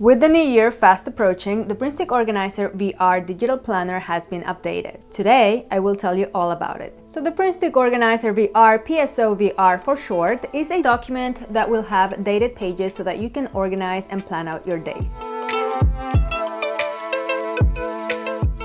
With the new year fast approaching, the PrintStick Organizer VR digital planner has been updated. Today, I will tell you all about it. So the PrintStick Organizer VR, PSOVR for short, is a document that will have dated pages so that you can organize and plan out your days.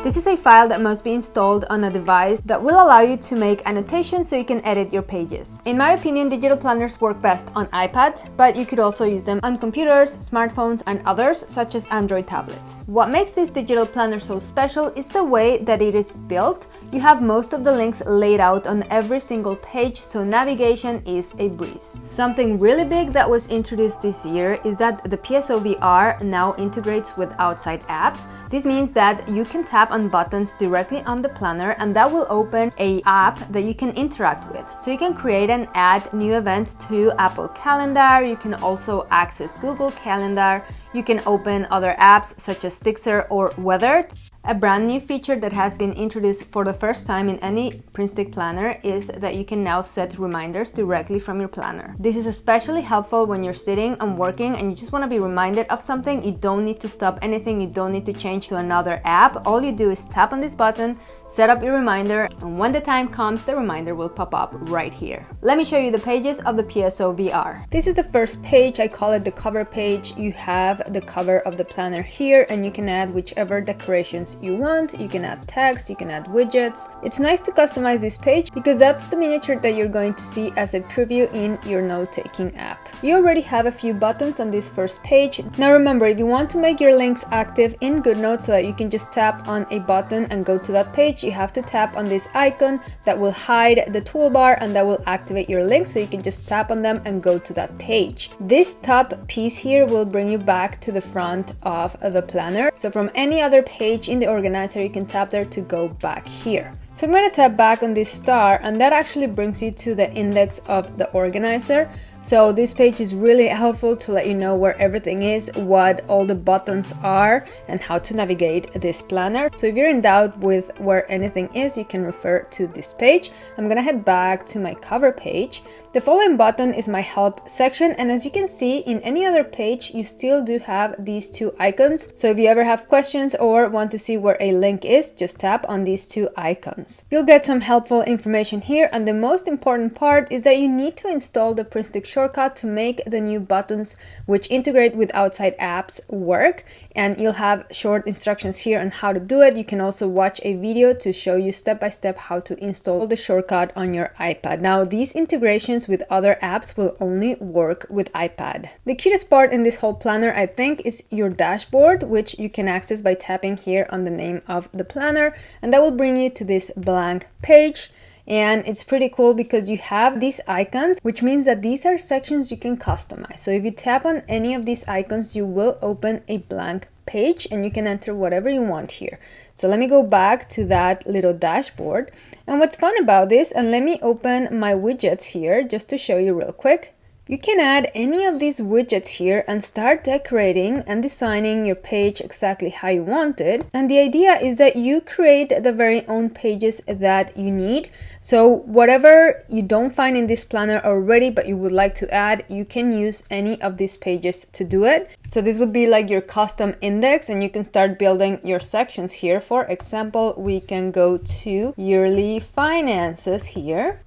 This is a file that must be installed on a device that will allow you to make annotations so you can edit your pages. In my opinion, digital planners work best on iPad, but you could also use them on computers, smartphones, and others, such as Android tablets. What makes this digital planner so special is the way that it is built. You have most of the links laid out on every single page, so navigation is a breeze. Something really big that was introduced this year is that the PSOVR now integrates with outside apps. This means that you can tap on buttons directly on the planner, and that will open an app that you can interact with. So you can create and add new events to Apple Calendar. You can also access Google Calendar. You can open other apps such as STIXER or Weather. A brand new feature that has been introduced for the first time in any PrintStick planner is that you can now set reminders directly from your planner. This is especially helpful when you're sitting and working and you just want to be reminded of something. You don't need to stop anything, you don't need to change to another app. All you do is tap on this button, set up your reminder, and when the time comes, the reminder will pop up right here. Let me show you the pages of the PSOVR. This is the first page. I call it the cover page. You have the cover of the planner here, and you can add whichever decorations you want. You can add text, you can add widgets. It's nice to customize this page because that's the miniature that you're going to see as a preview in your note-taking app. You already have a few buttons on this first page. Now remember, if you want to make your links active in GoodNotes so that you can just tap on a button and go to that page, you have to tap on this icon that will hide the toolbar and that will activate your links, so you can just tap on them and go to that page. This top piece here will bring you back to the front of the planner. So from any other page in the organizer, you can tap there to go back here. So I'm going to tap back on this star, and that actually brings you to the index of the organizer. So this page is really helpful to let you know where everything is, what all the buttons are, and how to navigate this planner. So if you're in doubt with where anything is, you can refer to this page. I'm gonna head back to my cover page. The following button is my help section, and as you can see, in any other page, you still do have these two icons. So if you ever have questions or want to see where a link is, just tap on these two icons. You'll get some helpful information here, and the most important part is that you need to install the PrintStick shortcut to make the new buttons which integrate with outside apps work, and you'll have short instructions here on how to do it. You can also watch a video to show you step by step how to install the shortcut on your iPad. Now, these integrations with other apps will only work with iPad. The cutest part in this whole planner, I think, is your dashboard, which you can access by tapping here on the name of the planner, and that will bring you to this blank page. And it's pretty cool because you have these icons, which means that these are sections you can customize. So if you tap on any of these icons, you will open a blank page and you can enter whatever you want here. So let me go back to that little dashboard. And what's fun about this, and let me open my widgets here just to show you real quick. You can add any of these widgets here and start decorating and designing your page exactly how you want it. And the idea is that you create the very own pages that you need. So whatever you don't find in this planner already but you would like to add, you can use any of these pages to do it. So this would be like your custom index, and you can start building your sections here. For example, we can go to yearly finances here.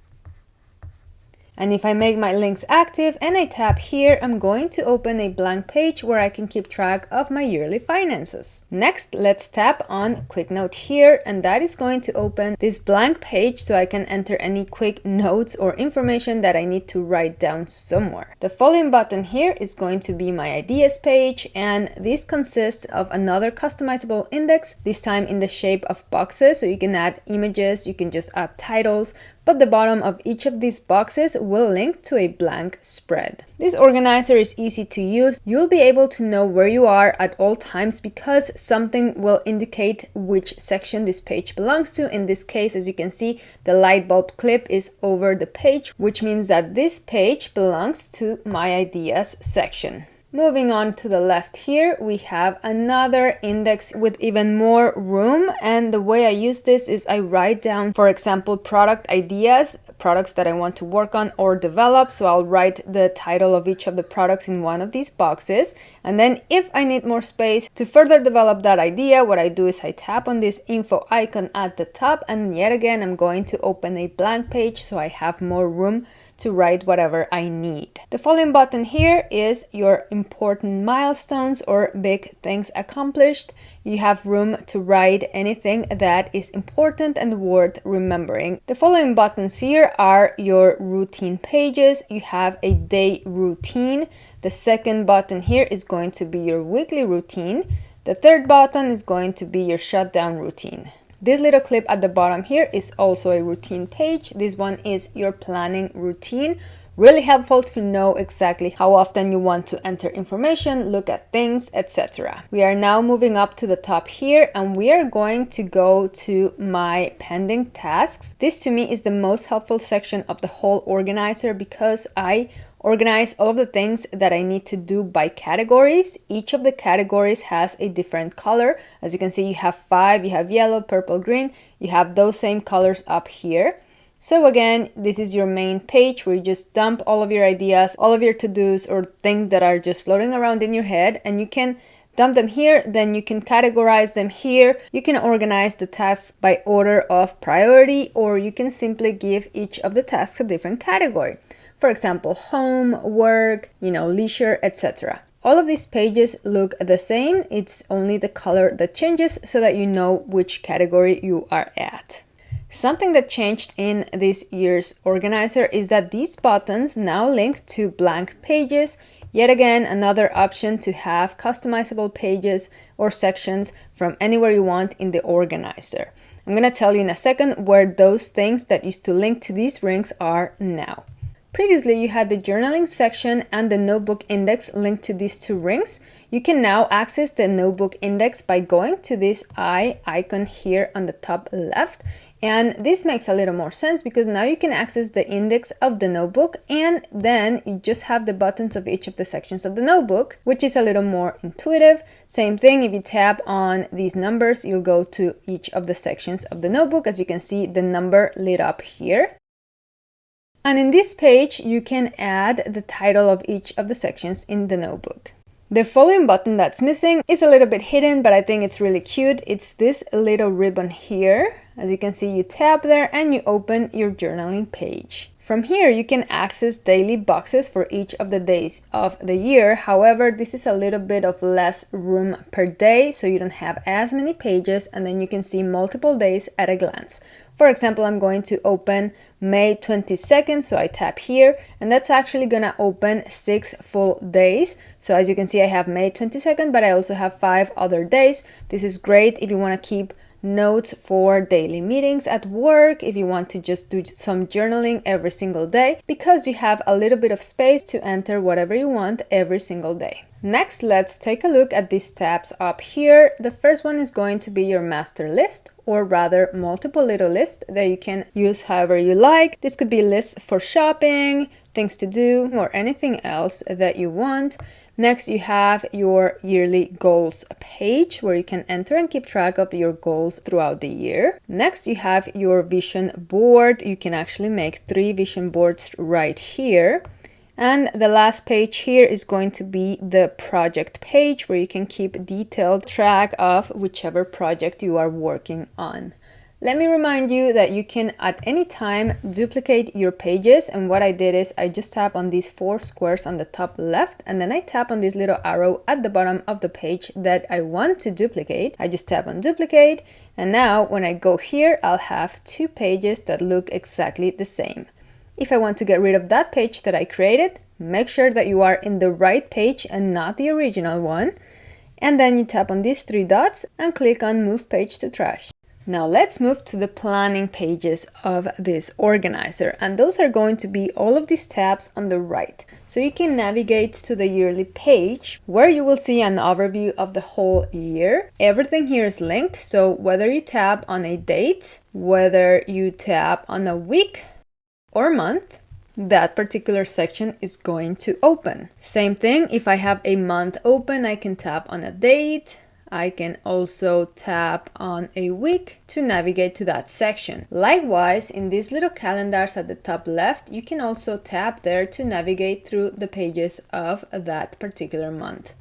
And if I make my links active and I tap here, I'm going to open a blank page where I can keep track of my yearly finances. Next, let's tap on quick note here, and that is going to open this blank page so I can enter any quick notes or information that I need to write down somewhere. The following button here is going to be my ideas page, and this consists of another customizable index, this time in the shape of boxes. So you can add images, you can just add titles, but the bottom of each of these boxes will link to a blank spread. This organizer is easy to use. You'll be able to know where you are at all times because something will indicate which section this page belongs to. In this case, as you can see, the light bulb clip is over the page, which means that this page belongs to my ideas section. Moving on to the left here, we have another index with even more room, and the way I use this is I write down, for example, product ideas products that I want to work on or develop. So I'll write the title of each of the products in one of these boxes. And then if I need more space to further develop that idea, what I do is I tap on this info icon at the top, and yet again, I'm going to open a blank page so I have more room to write whatever I need. The following button here is your important milestones or big things accomplished. You have room to write anything that is important and worth remembering. The following buttons here are your routine pages. You have a day routine. The second button here is going to be your weekly routine. The third button is going to be your shutdown routine. This little clip at the bottom here is also a routine page. This one is your planning routine. Really helpful to know exactly how often you want to enter information, look at things, etc. We are now moving up to the top here, and we are going to go to my pending tasks. This to me is the most helpful section of the whole organizer because I organize all of the things that I need to do by categories. Each of the categories has a different color. As you can see, you have 5, you have yellow, purple, green. You have those same colors up here. So again, this is your main page where you just dump all of your ideas, all of your to-dos or things that are just floating around in your head, and you can dump them here, then you can categorize them here. You can organize the tasks by order of priority, or you can simply give each of the tasks a different category. For example, home, work, leisure, etc. All of these pages look the same. It's only the color that changes so that you know which category you are at. Something that changed in this year's organizer is that these buttons now link to blank pages. Yet again, another option to have customizable pages or sections from anywhere you want in the organizer. I'm going to tell you in a second where those things that used to link to these rings are now. Previously, you had the journaling section and the notebook index linked to these two rings. You can now access the notebook index by going to this eye icon here on the top left. And this makes a little more sense because now you can access the index of the notebook, and then you just have the buttons of each of the sections of the notebook, which is a little more intuitive. Same thing, if you tap on these numbers, you'll go to each of the sections of the notebook. As you can see, the number lit up here. And in this page, you can add the title of each of the sections in the notebook. The following button that's missing is a little bit hidden, but I think it's really cute. It's this little ribbon here. As you can see, you tap there and you open your journaling page. From here, you can access daily boxes for each of the days of the year. However, this is a little bit of less room per day, so you don't have as many pages, and then you can see multiple days at a glance. For example, I'm going to open May 22nd, so I tap here, and that's actually gonna open 6 full days. So as you can see, I have May 22nd, but I also have 5 other days. This is great if you wanna keep notes for daily meetings at work, if you want to just do some journaling every single day, because you have a little bit of space to enter whatever you want every single day. Next, let's take a look at these tabs up here. The first one is going to be your master list, or rather multiple little lists that you can use however you like. This could be lists for shopping, things to do, or anything else that you want. Next, you have your yearly goals page where you can enter and keep track of your goals throughout the year. Next, you have your vision board. You can actually make 3 vision boards right here. And the last page here is going to be the project page where you can keep detailed track of whichever project you are working on. Let me remind you that you can at any time duplicate your pages, and what I did is I just tap on these 4 squares on the top left, and then I tap on this little arrow at the bottom of the page that I want to duplicate. I just tap on duplicate, and now when I go here, I'll have 2 pages that look exactly the same. If I want to get rid of that page that I created, make sure that you are in the right page and not the original one. And then you tap on these 3 dots and click on Move Page to Trash. Now let's move to the planning pages of this organizer, and those are going to be all of these tabs on the right. So you can navigate to the yearly page where you will see an overview of the whole year. Everything here is linked, so whether you tap on a date, whether you tap on a week or month, that particular section is going to open. Same thing, if I have a month open, I can tap on a date, I can also tap on a week to navigate to that section. Likewise, in these little calendars at the top left, you can also tap there to navigate through the pages of that particular month.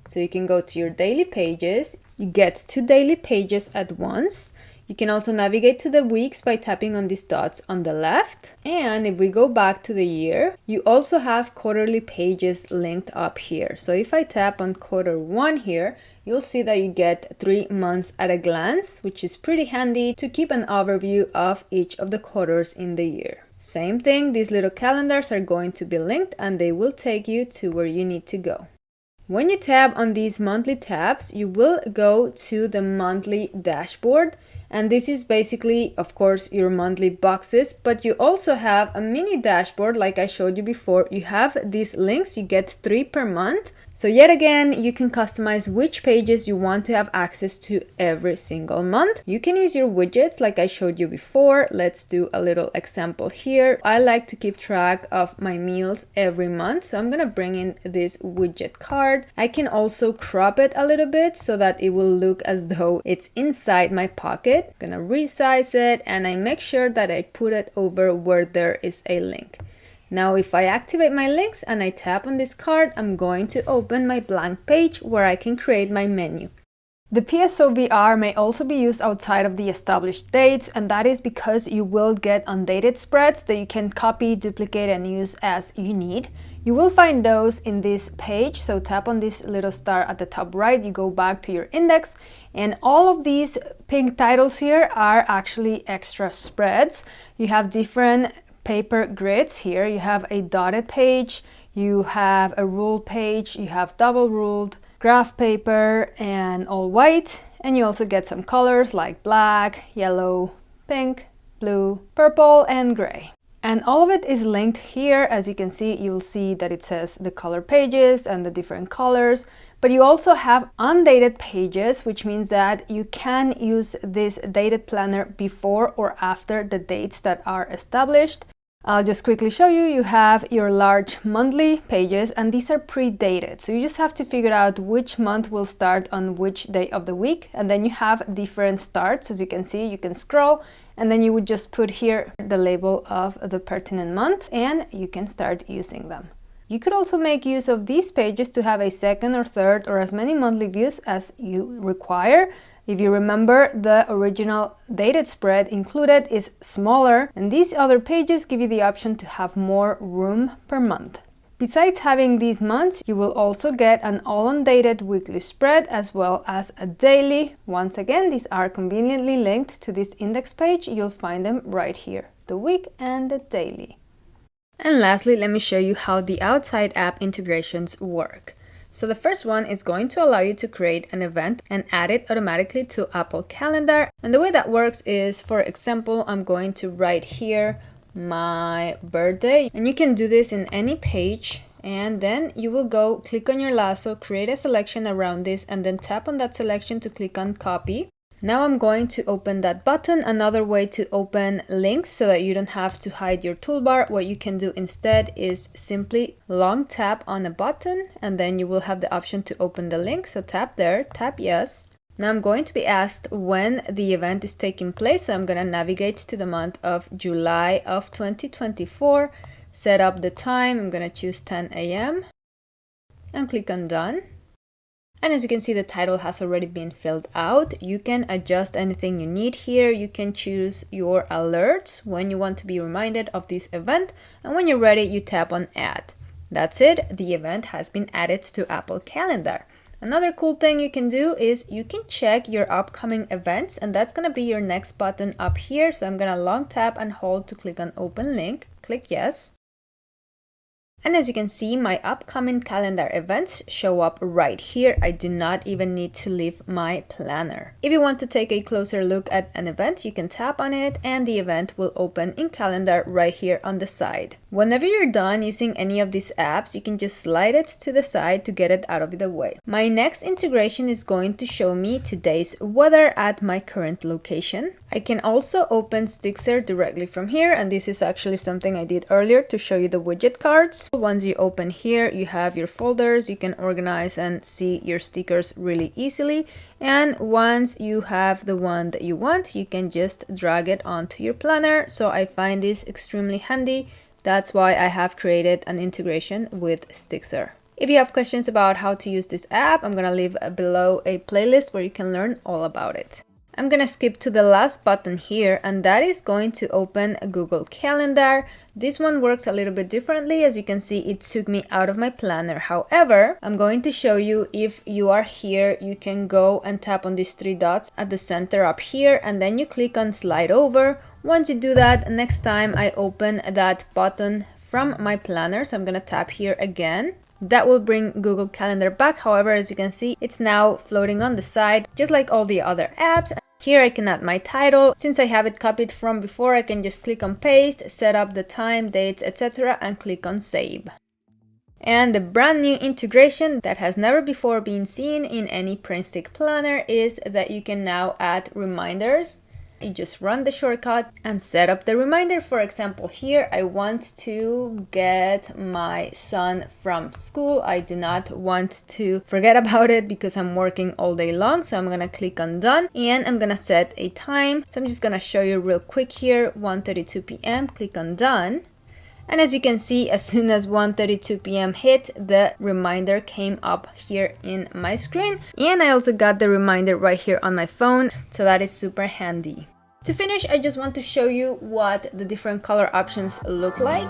So you can go to your daily pages, you get 2 daily pages at once. You can also navigate to the weeks by tapping on these dots on the left. And if we go back to the year, you also have quarterly pages linked up here. So if I tap on quarter 1 here, you'll see that you get 3 months at a glance, which is pretty handy to keep an overview of each of the quarters in the year. Same thing, these little calendars are going to be linked and they will take you to where you need to go. When you tap on these monthly tabs, you will go to the monthly dashboard. And this is basically, of course, your monthly boxes, but you also have a mini dashboard like I showed you before. You have these links, you get 3 per month. So yet again, you can customize which pages you want to have access to every single month. You can use your widgets like I showed you before. Let's do a little example here. I like to keep track of my meals every month, so I'm gonna bring in this widget card. I can also crop it a little bit so that it will look as though it's inside my pocket. I'm gonna resize it and I make sure that I put it over where there is a link. Now if I activate my links and I tap on this card, I'm going to open my blank page where I can create my menu. The PSOVR may also be used outside of the established dates, and that is because you will get undated spreads that you can copy, duplicate, and use as you need. You will find those in this page, so tap on this little star at the top right, you go back to your index, and all of these pink titles here are actually extra spreads. You have different paper grids here. You have a dotted page, you have a ruled page, you have double ruled, graph paper, and all white, and you also get some colors like black, yellow, pink, blue, purple, and gray. And all of it is linked here. As you can see, you'll see that it says the color pages and the different colors, but you also have undated pages, which means that you can use this dated planner before or after the dates that are established. I'll just quickly show you. You have your large monthly pages, and these are pre-dated. So you just have to figure out which month will start on which day of the week. And then you have different starts. As you can see, you can scroll, and then you would just put here the label of the pertinent month, and you can start using them. You could also make use of these pages to have a second or third or as many monthly views as you require. If you remember, the original dated spread included is smaller, and these other pages give you the option to have more room per month. Besides having these months, you will also get an all undated weekly spread as well as a daily. Once again, these are conveniently linked to this index page. You'll find them right here, the week and the daily. And lastly, let me show you how the outside app integrations work. So the first one is going to allow you to create an event and add it automatically to Apple Calendar. And the way that works is, for example, I'm going to write here my birthday, and you can do this in any page, and then you will go click on your lasso, create a selection around this, and then tap on that selection to click on copy. Now I'm going to open that button. Another way to open links so that you don't have to hide your toolbar, what you can do instead is simply long tap on a button, and then you will have the option to open the link. So tap there, tap yes. Now I'm going to be asked when the event is taking place, so I'm going to navigate to the month of July of 2024, set up the time, I'm going to choose 10 a.m. and click on done. And as you can see, the title has already been filled out. You can adjust anything you need here. You can choose your alerts when you want to be reminded of this event, and when you're ready, you tap on add. That's it, the event has been added to Apple Calendar. Another cool thing you can do is you can check your upcoming events, and that's going to be your next button up here. So I'm going to long tap and hold to click on open link, click yes. And as you can see, my upcoming calendar events show up right here. I do not even need to leave my planner. If you want to take a closer look at an event, you can tap on it and the event will open in calendar right here on the side. Whenever you're done using any of these apps, you can just slide it to the side to get it out of the way. My next integration is going to show me today's weather at my current location. I can also open STIXER directly from here, and this is actually something I did earlier to show you the widget cards. Once you open here, you have your folders. You can organize and see your stickers really easily. And once you have the one that you want, you can just drag it onto your planner. So I find this extremely handy. That's why I have created an integration with STIXER. If you have questions about how to use this app, I'm gonna leave below a playlist where you can learn all about it. I'm gonna skip to the last button here, and that is going to open a Google Calendar. This one works a little bit differently. As you can see, it took me out of my planner. However, I'm going to show you, if you are here, you can go and tap on these three dots at the center up here, and then you click on slide over. Once you do that, next time I open that button from my planner, so I'm gonna tap here again. That will bring Google Calendar back. However, as you can see, it's now floating on the side, just like all the other apps. Here I can add my title. Since I have it copied from before, I can just click on paste, set up the time, dates, etc. and click on save. And the brand new integration that has never before been seen in any PrintStick planner is that you can now add reminders. You just run the shortcut and set up the reminder. For example, here I want to get my son from school. I do not want to forget about it because I'm working all day long. So I'm gonna click on done and I'm gonna set a time. So I'm just gonna show you real quick here, 1:32 p.m. Click on done. And as you can see, as soon as 1:32 p.m. hit, the reminder came up here in my screen. And I also got the reminder right here on my phone. So that is super handy. To finish, I just want to show you what the different color options look like.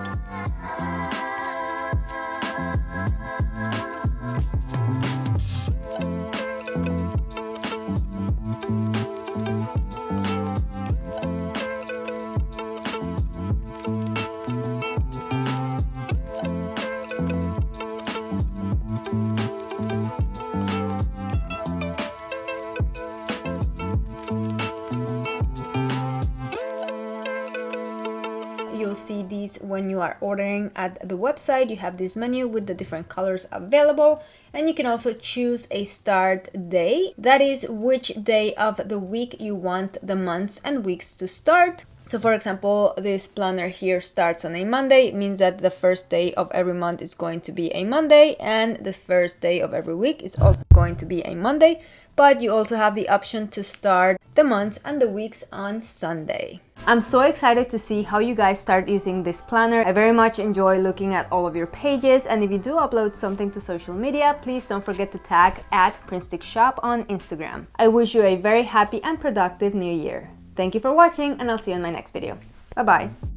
You'll see these when you are ordering at the website. You have this menu with the different colors available, and you can also choose a start day. That is which day of the week you want the months and weeks to start. So for example, this planner here starts on a Monday. It means that the first day of every month is going to be a Monday, and the first day of every week is also going to be a Monday. But you also have the option to start the months and the weeks on Sunday. I'm so excited to see how you guys start using this planner. I very much enjoy looking at all of your pages, and if you do upload something to social media, please don't forget to tag @PrintStickShop on Instagram. I wish you a very happy and productive new year. Thank you for watching, and I'll see you in my next video. Bye bye.